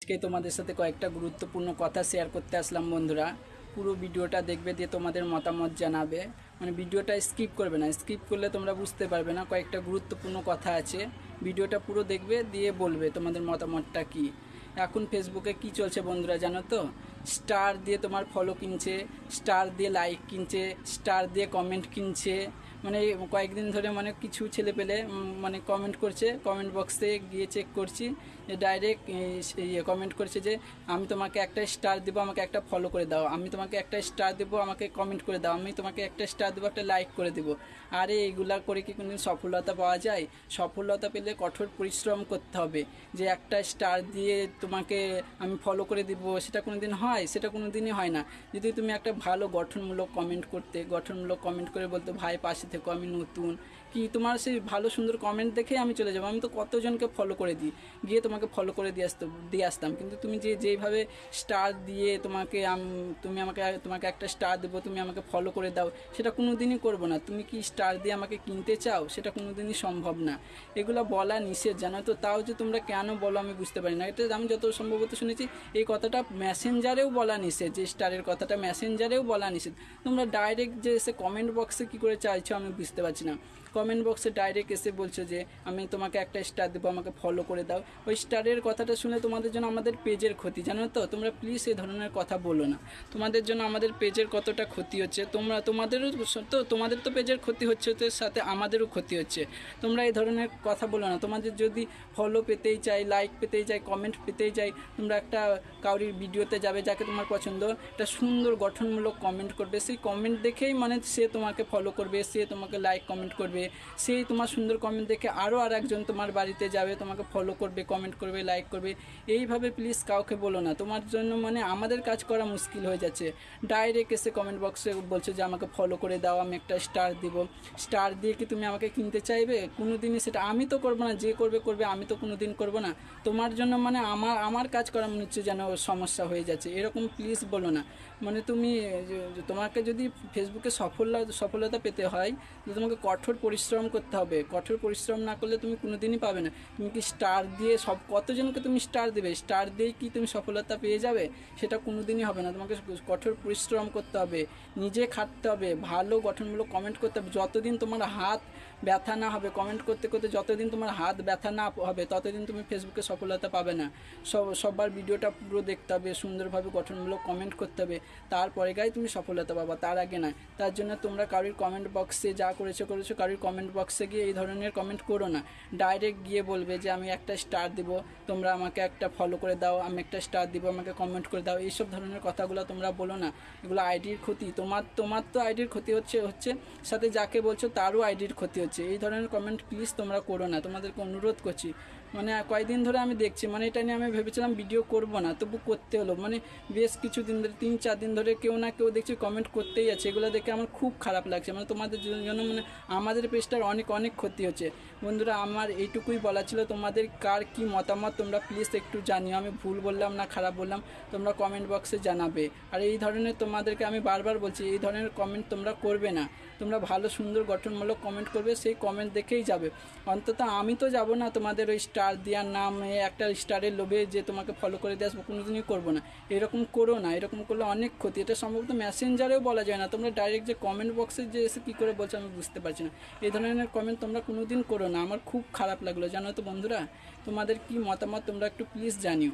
আজকে তোমাদের সাথে কয়েকটা গুরুত্বপূর্ণ কথা শেয়ার করতে আসলাম বন্ধুরা। পুরো ভিডিওটা দেখবে, দিয়ে তোমাদের মতামত জানাবে। মানে ভিডিওটা স্কিপ করবে না, স্কিপ করলে তোমরা বুঝতে পারবে না। কয়েকটা গুরুত্বপূর্ণ কথা আছে, ভিডিওটা পুরো দেখবে, দিয়ে বলবে তোমাদের মতামতটা কি। এখন ফেসবুকে কি চলছে বন্ধুরা জানো তো? স্টার দিয়ে তোমার ফলো কিনছে, স্টার দিয়ে লাইক কিনছে, স্টার দিয়ে কমেন্ট কিনছে। মানে কয়েকদিন ধরে মানে কিছু ছেলে পেলে মানে কমেন্ট করছে, কমেন্ট বক্সে গিয়ে চেক করছি, ডাইরেক্ট কমেন্ট করছে যে আমি তোমাকে একটা স্টার দেবো, আমাকে একটা ফলো করে দাও, আমি তোমাকে একটা স্টার দেবো, আমাকে কমেন্ট করে দাও, আমি তোমাকে একটা স্টার দেবো, একটা লাইক করে দেবো। আরে এগুলা করে কি কোনোদিন সফলতা পাওয়া যায়? সফলতা পেলে কঠোর পরিশ্রম করতে হবে। যে একটা স্টার দিয়ে তোমাকে আমি ফলো করে দিব, সেটা কোনোদিন হয়? সেটা কোনোদিনই হয় না। যদি তুমি একটা ভালো গঠনমূলক কমেন্ট করতে, গঠনমূলক কমেন্ট করে বলতে ভাই পাশে থেকো, আমি নতুন, কি তোমার সেই ভালো সুন্দর কমেন্ট দেখে আমি চলে যাবো। আমি তো কতজনকে ফলো করে দিই, গিয়ে তোমাকে ফলো করে দিয়ে আসতাম। কিন্তু তুমি যেইভাবে স্টার দিয়ে তোমাকে একটা স্টার দেবো, তুমি আমাকে ফলো করে দাও, সেটা কোনো দিনই করবো না। তুমি কি স্টার দিয়ে আমাকে কিনতে চাও? সেটা কোনো দিনই সম্ভব না। এগুলো বলা নিষেধ জানো তো, তাও যে তোমরা কেন বলো আমি বুঝতে পারি না। এটা আমি যত সম্ভবত শুনেছি এই কথাটা মেসেঞ্জারেও বলা নিষেধ, যে স্টারের কথাটা মেসেঞ্জারেও বলা নিষেধ। তোমরা ডাইরেক্ট যে এসে কমেন্ট বক্সে কী করে চাইছো আমি বুঝতে পারছি না। কমেন্ট বক্সে ডাইরেক্ট এসে বলছো যে আমি তোমাকে একটা স্টার দেবো, আমাকে ফলো করে দাও। ওই স্টারের কথাটা শুনে তোমাদের জন্য আমাদের পেজের ক্ষতি জানো তো। তোমরা প্লিজ এই ধরনের কথা বলো না। তোমাদের জন্য আমাদের পেজের কতটা ক্ষতি হচ্ছে, তোমাদের তো পেজের ক্ষতি হচ্ছে, সাথে আমাদেরও ক্ষতি হচ্ছে। তোমরা এই ধরনের কথা বলো না। তোমাদের যদি ফলো পেতেই চাই, লাইক পেতেই চাই, কমেন্ট পেতেই চাই, তোমরা একটা কাউরির ভিডিওতে যাবে যাকে তোমার পছন্দ, একটা সুন্দর গঠনমূলক কমেন্ট করবে, সেই কমেন্ট দেখেই মানে সে তোমাকে ফলো করবে, সে তোমাকে লাইক কমেন্ট করবে। সেই তোমার সুন্দর কমেন্ট দেখে আরও একজন তোমার বাড়িতে যাবে, তোমাকে ফলো করবে, কমেন্ট করবে, লাইক করবে। এইভাবে প্লিজ কাউকে বলো না। তোমার জন্য মানে আমাদের কাজ করা মুশকিল হয়ে যাচ্ছে। ডাইরেক্ট এসে কমেন্ট বক্সে বলছো যে আমাকে ফলো করে দাও, আমি একটা স্টার দিব। স্টার দিয়ে কি তুমি আমাকে কিনতে চাইবে? কোনো দিনই সেটা আমি তো করবো না। যে করবে করবে, আমি তো কোনো দিন করবো না। তোমার জন্য মানে আমার কাজ করা মনে হচ্ছে যেন সমস্যা হয়ে যাচ্ছে। এরকম প্লিজ বলো না। মানে তুমি তোমাকে যদি ফেসবুকে সফলতা পেতে হয়, তোমাকে কঠোর পরিশ্রম করতে হবে। কঠোর পরিশ্রম না করলে তুমি কোনো দিনই পাবে না। তুমি কি স্টার দিয়ে কতজনকে তুমি স্টার দেবে? স্টার দিয়েই কি তুমি সফলতা পেয়ে যাবে? সেটা কোনো দিনই হবে না। তোমাকে কঠোর পরিশ্রম করতে হবে, নিজে খাটতে হবে, ভালো গঠনমূলক কমেন্ট করতে হবে। যতদিন তোমার হাত ব্যথা না হবে কমেন্ট করতে করতে, যতদিন তোমার হাত ব্যথা না হবে ততদিন তুমি ফেসবুকে সফলতা পাবে না। সবার ভিডিওটা পুরো দেখতে হবে, সুন্দরভাবে গঠনমূলক কমেন্ট করতে হবে, তারপরে গায়ে তুমি সফলতা পাবা, তার আগে নয়। তার জন্য তোমরা কারোর কমেন্ট বক্সে যা করেছো কারোর কমেন্ট বক্সে গিয়ে এই ধরনের কমেন্ট করো না। ডাইরেক্ট গিয়ে বলবে যে আমি একটা স্টার দিব, তোমরা আমাকে একটা ফলো করে দাও, আমি একটা স্টার দিব, আমাকে কমেন্ট করে দাও। এইসব ধরনের কথাগুলো তোমরা বলো না। এগুলো আইডির ক্ষতি। তোমার তো আইডির ক্ষতি হচ্ছে, সাথে যাকে বলছো তারও আইডির ক্ষতি হচ্ছে। এই ধরনের কমেন্ট প্লিজ তোমরা করো না, তোমাদেরকে অনুরোধ করছি। মানে কয়েকদিন ধরে আমি দেখছি, মানে এটা নিয়ে আমি ভেবেছিলাম ভিডিও করব না, তবু করতে হলো। মানে বেশ কিছু দিন ধরে, 3-4 দিন ধরে কেউ না কেউ দেখছি কমেন্ট করতেই আছে। এগুলো দেখে আমার খুব খারাপ লাগছে। মানে তোমাদের জন্য মানে আমাদের পেজটার অনেক ক্ষতি হচ্ছে। বন্ধুরা আমার এইটুকুই বলা ছিল, তোমাদের কার কি মতামত তোমরা প্লিজ একটু জানিও। আমি ভুল বললাম না খারাপ বললাম তোমরা কমেন্ট বক্সে জানাবে। আর এই ধরনের তোমাদেরকে আমি বারবার বলছি, এই ধরনের কমেন্ট তোমরা করবে না। তোমরা ভালো সুন্দর গঠনমূলক কমেন্ট করবে, সেই কমেন্ট দেখেই যাবে। অন্তত আমি তো যাব না তোমাদের ওই স্টার দেওয়ার নামে, একটা স্টারের লোভে যে তোমাকে ফলো করে দিয়ে আসবো, কোনোদিনই করবো না। এরকম করো না, এরকম করলে অনেক ক্ষতি। এটা সম্ভবত মেসেঞ্জারেও বলা যায় না। তোমরা ডাইরেক্ট যে কমেন্ট বক্সে যে এসে কী করে বলছো আমি বুঝতে পারছি না। এই ধরনের কমেন্ট তোমরা কোনোদিন করো না। আমার খুব খারাপ লাগলো জানো তো বন্ধুরা। তোমাদের কি মতামত তোমরা একটু প্লিজ জানিও।